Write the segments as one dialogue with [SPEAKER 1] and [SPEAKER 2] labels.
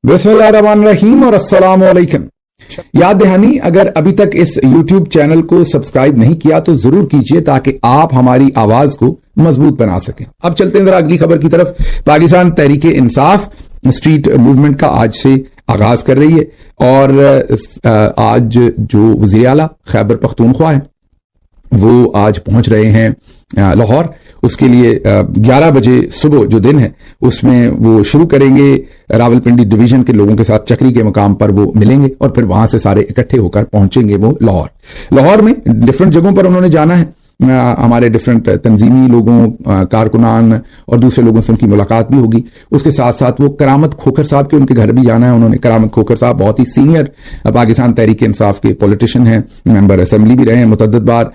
[SPEAKER 1] बिस्मिल्लाहिर्रहमानिर्रहीम और अस्सलाम वालेकुम। याद दहानी, अगर अभी तक इस YouTube चैनल को सब्सक्राइब नहीं किया तो जरूर कीजिए ताकि आप हमारी आवाज को मजबूत बना सकें। अब चलते हैं जरा अगली खबर की तरफ। पाकिस्तान तहरीक इंसाफ स्ट्रीट मूवमेंट का आज से आगाज कर रही है और आज जो वज़ीर आला खैबर पख्तूनख्वा है वो आज पहुंच रहे हैं लाहौर। उसके लिए 11 बजे सुबह जो दिन है उसमें वो शुरू करेंगे। रावलपिंडी डिवीजन के लोगों के साथ चक्री के मकाम पर वो मिलेंगे और फिर वहां से सारे इकट्ठे होकर पहुंचेंगे वो लाहौर में डिफरेंट जगहों पर उन्होंने जाना है। हमारे डिफरेंट तंजीमी लोगों, कारकुनान और दूसरे लोगों से उनकी मुलाकात भी होगी। उसके साथ साथ वो करामत खोखर साहब के उनके घर भी जाना है उन्होंने। करामत खोखर साहब बहुत ही सीनियर पाकिस्तान तहरीक इंसाफ के पॉलिटिशियन हैं, मेंबर असेंबली भी रहे हैं मुतअद्दिद बार।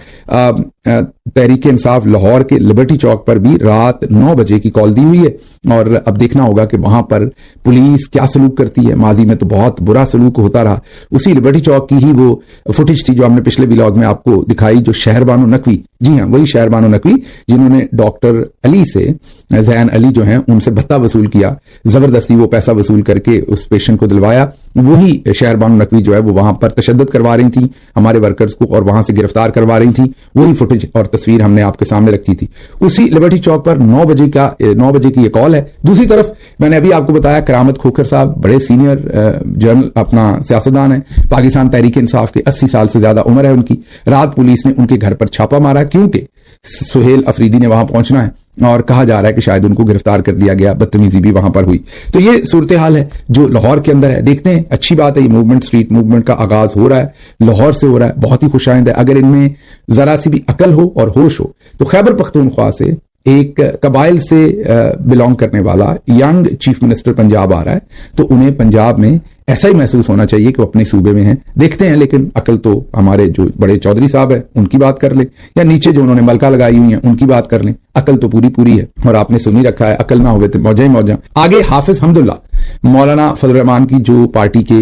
[SPEAKER 1] तहरीक इंसाफ लाहौर के लिबर्टी चौक पर भी रात 9 बजे की कॉल दी हुई है और अब देखना होगा कि वहां पर पुलिस क्या सलूक करती है। माजी में तो बहुत बुरा सलूक होता रहा। उसी लिबर्टी चौक की ही वो फुटेज थी जो हमने पिछले व्लॉग में आपको दिखाई, जो शहरबानो नकवी, जी हाँ वही शहरबानो नकवी जिन्होंने डॉक्टर अली से, जैन अली जो हैं उनसे भत्ता वसूल किया, जबरदस्ती वो पैसा वसूल करके उस पेशेंट को दिलवाया। वही शहरबानो नकवी जो है वो वहां पर तशद्दुद करवा रही थी हमारे वर्कर्स को और वहां से गिरफ्तार करवा रही थी। वही फुटेज और तस्वीर हमने आपके सामने रखी थी। उसी लिबर्टी चौक पर 9 बजे की ये कॉल है। दूसरी तरफ मैंने अभी आपको बताया करामत खोखर साहब बड़े सीनियर जर्नल अपना सियासतदान है, पाकिस्तान तहरीक इंसाफ के 80 साल से ज्यादा उम्र है उनकी। रात पुलिस ने उनके घर पर छापा मारा क्योंकि सुहेल अफरीदी ने वहां पहुंचना है और कहा जा रहा है कि शायद उनको गिरफ्तार कर दिया गया, बदतमीजी भी वहां पर हुई। तो ये सूरत हाल है जो लाहौर के अंदर है। देखते हैं, अच्छी बात है, ये मूवमेंट स्ट्रीट मूवमेंट का आगाज हो रहा है, लाहौर से हो रहा है, बहुत ही खुशाइंद है। अगर इनमें जरा सी भी अकल हो और होश हो तो खैबर पख्तूनख्वा से एक कबाइल से बिलोंग करने वाला यंग चीफ मिनिस्टर पंजाब आ रहा है तो उन्हें पंजाब में ऐसा ही महसूस होना चाहिए कि वो अपने सूबे में हैं। देखते हैं, लेकिन अकल तो हमारे जो बड़े चौधरी साहब है उनकी बात कर ले, या नीचे जो उन्होंने मलका लगाई हुई है उनकी बात कर लें। अकल तो पूरी है और आपने सुन ही रखा है, अकल ना होवे तो मौजा ही मौजा। आगे हाफिज हमदुल्ला मौलाना फजल रहमान की जो पार्टी के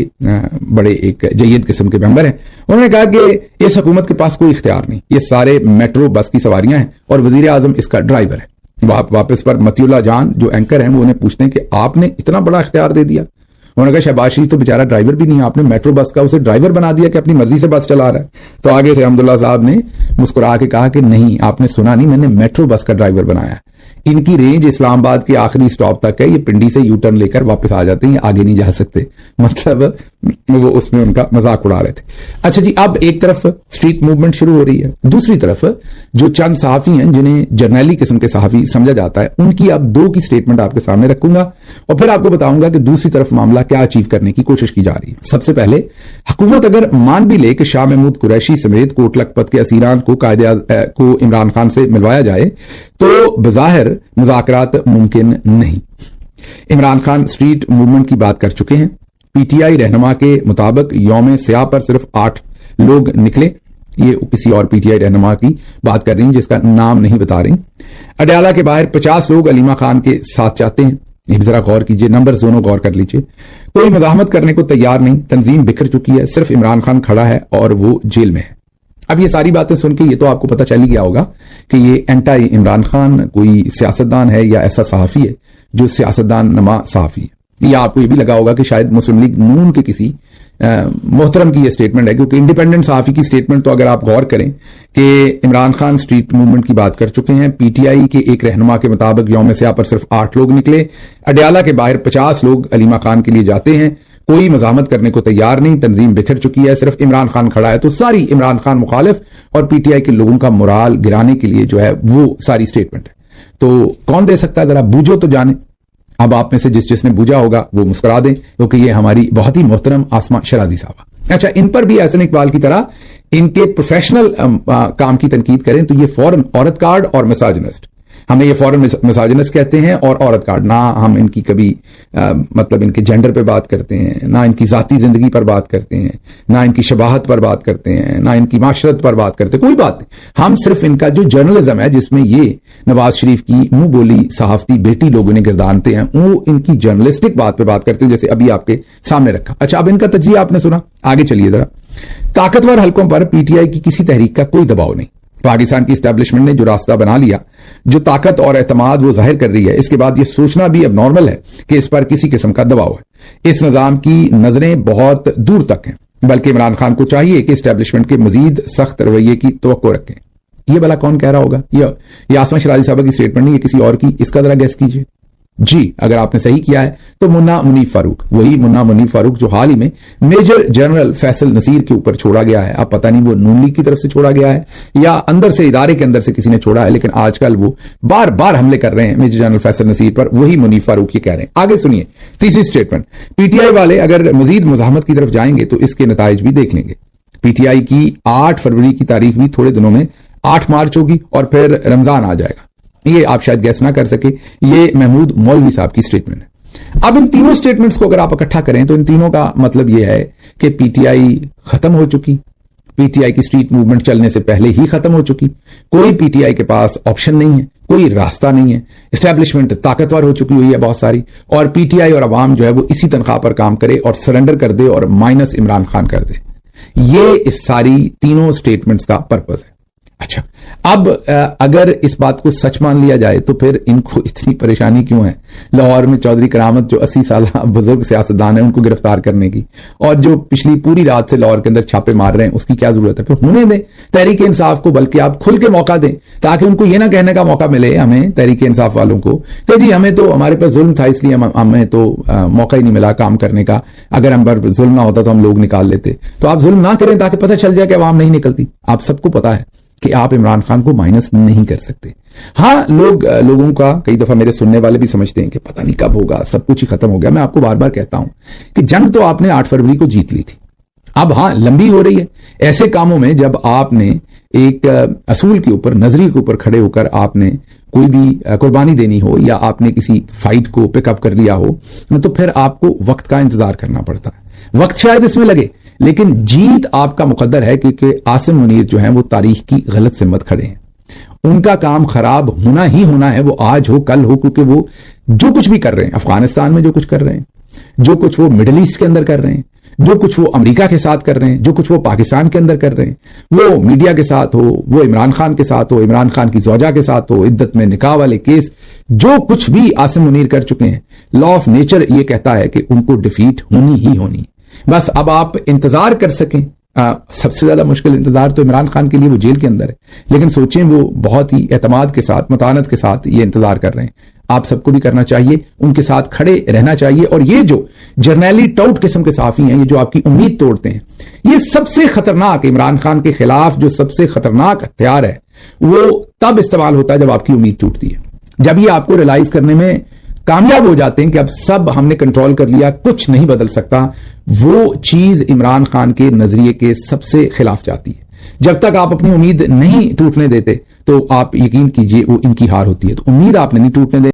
[SPEAKER 1] बड़े एक जय्यद किस्म के मेंबर हैं, उन्होंने कहा कि इस हुकूमत के पास कोई इख्तियार नहीं, ये सारे मेट्रो बस की सवारियां हैं और वजीर आजम इसका ड्राइवर है। वापस पर मतियुल्लाह जान जो एंकर हैं वो उन्हें पूछते हैं कि आपने इतना बड़ा इख्तियार दे दिया। उन्होंने कहा शहबाज शरीफ तो बेचारा ड्राइवर भी नहीं है, आपने मेट्रो बस का उसे ड्राइवर बना दिया कि अपनी मर्जी से बस चला रहा है। तो आगे से हमदुल्ला साहब ने मुस्कुरा के कहा कि नहीं, आपने सुना नहीं, मैंने मेट्रो बस का ड्राइवर बनाया है। इनकी रेंज इस्लामाबाद के आखिरी स्टॉप तक है, ये पिंडी से यू टर्न लेकर वापस आ जाते हैं, आगे नहीं जा सकते। मतलब वो उसमें उनका मजाक उड़ा रहे थे। अच्छा जी, अब एक तरफ स्ट्रीट मूवमेंट शुरू हो रही है, दूसरी तरफ जो चंद सहाफी हैं जिन्हें जर्नैली किस्म के सहाफी समझा जाता है उनकी अब 2 की स्टेटमेंट आपके सामने रखूंगा और फिर आपको बताऊंगा कि दूसरी तरफ मामला क्या अचीव करने की कोशिश की जा रही है। सबसे पहले, हुकूमत अगर मान भी ले कि शाह महमूद कुरैशी समेत कोट लखपत के असीरान को इमरान खान से मिलवाया जाए तो बज़ाहिर मुज़ाकरात मुमकिन नहीं। इमरान खान स्ट्रीट मूवमेंट की बात कर चुके हैं। पीटीआई रहनुमा के मुताबिक यौम स्याह पर सिर्फ 8 लोग निकले। ये किसी और पीटीआई रहनुमा की बात कर रही हैं जिसका नाम नहीं बता रही। अडयाला के बाहर 50 लोग अलीमा खान के साथ चाहते हैं। ये जरा गौर कीजिए, नंबर दोनों गौर कर लीजिए। कोई मुजाहमत करने को तैयार नहीं, तंजीम बिखर चुकी है, सिर्फ इमरान खान खड़ा है और वो जेल में है। अब ये सारी बातें सुन के ये तो आपको पता चल ही गया होगा कि ये एंटी इमरान खान कोई सियासतदान है या ऐसा सहाफी है जो सियासतदान नमा सहाफी है। या आपको ये भी लगा होगा कि शायद मुस्लिम लीग नून के किसी मोहतरम की ये स्टेटमेंट है, क्योंकि इंडिपेंडेंट सहाफी की स्टेटमेंट तो अगर आप गौर करें कि इमरान खान स्ट्रीट मूवमेंट की बात कर चुके हैं। पीटीआई के एक रहनुमा के मुताबिक यौम स्याह पर सिर्फ 8 लोग निकले। अडयाला के बाहर 50 लोग अलीमा खान के लिए जाते हैं। कोई मजामत करने को तैयार नहीं, तंजीम बिखर चुकी है, सिर्फ इमरान खान खड़ा है। तो सारी इमरान खान मुखालिफ और पीटीआई के लोगों का मोराल गिराने के लिए जो है वो सारी स्टेटमेंट है। तो कौन दे सकता है, जरा बूझो तो जाने। अब आप में से जिसने बूझा होगा वो मुस्कुरा दें, क्योंकि ये हमारी बहुत ही मोहतरम आसमा शराजी साहबा। अच्छा, इन पर भी एहसन इकबाल की तरह इनके प्रोफेशनल काम की तनकीद करें तो ये फौरन औरत कार्ड और मिसाजिनिस्ट, हमें ये फौरन मिसाजिनिस्ट कहते हैं और औरत कार्ड। ना हम इनकी कभी मतलब इनके जेंडर पे बात करते हैं, ना इनकी जाती जिंदगी पर बात करते हैं, ना इनकी शबाहत पर बात करते हैं, ना इनकी माशरत पर बात करते हैं, कोई बात नहीं। हम सिर्फ इनका जो जर्नलिज्म है जिसमें ये नवाज शरीफ की मुंह बोली सहाफती बेटी लोगों ने गिरदानते हैं, वो इनकी जर्नलिस्टिक बात पे बात करते हैं, जैसे अभी आपके सामने रखा। अच्छा, अब इनका तज्जिया आपने सुना, आगे चलिए जरा। ताकतवर हलकों पर पीटीआई की किसी तहरीक का कोई दबाव नहीं। पाकिस्तान की एस्टैब्लिशमेंट ने जो रास्ता बना लिया, जो ताकत और एतमाद वो जाहिर कर रही है, इसके बाद ये सोचना भी अब नॉर्मल है कि इस पर किसी किस्म का दबाव है। اس نظام کی نظریں بہت دور تک ہیں، بلکہ عمران خان کو چاہیے کہ اسٹیبلشمنٹ کے مزید سخت رویے کی توقع رکھیں۔ یہ بھلا کون کہہ رہا ہوگا؟ یہ آسما شرازی صاحبہ کی سٹیٹمنٹ نہیں، یہ کسی اور کی، اس کا ذرا گیس کیجئے۔ جی اگر آپ نے صحیح کیا ہے تو منا منیف فاروق، وہی منا منیف فاروق جو حال ہی میں میجر جنرل فیصل نصیر کے اوپر چھوڑا گیا ہے۔ اب پتہ نہیں وہ نون لیگ کی طرف سے چھوڑا گیا ہے یا اندر سے ادارے کے اندر سے کسی نے چھوڑا ہے، لیکن آج کل وہ بار بار حملے کر رہے ہیں میجر جنرل فیصل نصیر پر، وہی منیف فاروق یہ کہہ رہے ہیں۔ آگے سنیے تیسری سٹیٹمنٹ، پی ٹی آئی والے اگر مزید مزاحمت کی طرف جائیں گے تو اس کے نتائج بھی دیکھ لیں گے۔ پی ٹی آئی کی 8 فروری کی تاریخ بھی تھوڑے دنوں میں 8 مارچ ہوگی اور پھر رمضان آ جائے گا۔ یہ آپ شاید گیس نہ کر سکے، یہ محمود مولوی صاحب کی سٹیٹمنٹ ہے۔ اب ان تینوں سٹیٹمنٹس کو اگر آپ اکٹھا کریں تو ان تینوں کا مطلب یہ ہے کہ پی ٹی آئی ختم ہو چکی، پی ٹی آئی کی سٹریٹ موومنٹ چلنے سے پہلے ہی ختم ہو چکی، کوئی پی ٹی آئی کے پاس آپشن نہیں ہے، کوئی راستہ نہیں ہے، اسٹیبلشمنٹ طاقتور ہو چکی ہوئی ہے بہت ساری، اور پی ٹی آئی اور عوام جو ہے وہ اسی تنخواہ پر کام کرے اور سرنڈر کر دے اور مائنس عمران خان کر دے۔ یہ اس ساری تینوں سٹیٹمنٹس کا پرپز ہے۔ اچھا، اب اگر اس بات کو سچ مان لیا جائے تو پھر ان کو اتنی پریشانی کیوں ہے لاہور میں چودھری کرامت جو 80 سالہ بزرگ سیاستدان ہیں ان کو گرفتار کرنے کی، اور جو پچھلی پوری رات سے لاہور کے اندر چھاپے مار رہے ہیں، اس کی کیا ضرورت ہے؟ پھر ہونے دیں تحریک انصاف کو، بلکہ آپ کھل کے موقع دیں تاکہ ان کو یہ نہ کہنے کا موقع ملے ہمیں تحریک انصاف والوں کو کہ جی ہمیں تو ہمارے پاس ظلم تھا اس لیے ہمیں تو موقع ہی نہیں ملا کام کرنے کا، اگر ہم پر ظلم نہ ہوتا تو ہم لوگ نکال لیتے۔ تو آپ ظلم نہ کریں تاکہ پتہ چل جائے کہ عوام نہیں نکلتی۔ آپ سب کو پتا ہے کہ آپ عمران خان کو مائنس نہیں کر سکتے۔ ہاں لوگوں کا کئی دفعہ میرے سننے والے بھی سمجھتے ہیں کہ پتہ نہیں کب ہوگا، سب کچھ ہی ختم ہو گیا۔ میں آپ کو بار بار کہتا ہوں کہ جنگ تو آپ نے 8 فروری کو جیت لی تھی، اب ہاں لمبی ہو رہی ہے۔ ایسے کاموں میں جب آپ نے ایک اصول کے اوپر، نظریے کے اوپر کھڑے ہو کر آپ نے کوئی بھی قربانی دینی ہو یا آپ نے کسی فائٹ کو پک اپ کر لیا ہو تو پھر آپ کو وقت کا انتظار کرنا پڑتا ہے۔ وقت شاید اس میں لگے لیکن جیت آپ کا مقدر ہے، کیونکہ عاصم منیر جو ہیں وہ تاریخ کی غلط سمت کھڑے ہیں۔ ان کا کام خراب ہونا ہی ہونا ہے، وہ آج ہو کل ہو، کیونکہ وہ جو کچھ بھی کر رہے ہیں، افغانستان میں جو کچھ کر رہے ہیں، جو کچھ وہ مڈل ایسٹ کے اندر کر رہے ہیں، جو کچھ وہ امریکہ کے ساتھ کر رہے ہیں، جو کچھ وہ پاکستان کے اندر کر رہے ہیں، وہ میڈیا کے ساتھ ہو، وہ عمران خان کے ساتھ ہو، عمران خان کی زوجہ کے ساتھ ہو، عدت میں نکاح والے کیس، جو کچھ بھی عاصم منیر کر چکے ہیں، لا آف نیچر یہ کہتا ہے کہ ان کو ڈیفیٹ ہونی ہی ہونی۔ بس اب آپ انتظار کر سکیں۔ سب سے زیادہ مشکل انتظار تو عمران خان کے لیے وہ جیل کے اندر ہے، لیکن سوچیں وہ بہت ہی اعتماد کے ساتھ، متانت کے ساتھ یہ انتظار کر رہے ہیں۔ آپ سب کو بھی کرنا چاہیے، ان کے ساتھ کھڑے رہنا چاہیے۔ اور یہ جو جرنیلی ٹاؤٹ قسم کے صحافی ہیں، یہ جو آپ کی امید توڑتے ہیں، یہ سب سے خطرناک، عمران خان کے خلاف جو سب سے خطرناک ہتھیار ہے وہ تب استعمال ہوتا ہے جب آپ کی امید ٹوٹتی ہے، جب یہ آپ کو ریلائز کرنے میں کامیاب ہو جاتے ہیں کہ اب سب ہم نے کنٹرول کر لیا، کچھ نہیں بدل سکتا۔ وہ چیز عمران خان کے نظریے کے سب سے خلاف جاتی ہے۔ جب تک آپ اپنی امید نہیں ٹوٹنے دیتے تو آپ یقین کیجئے وہ ان کی ہار ہوتی ہے۔ تو امید آپ نے نہیں ٹوٹنے دے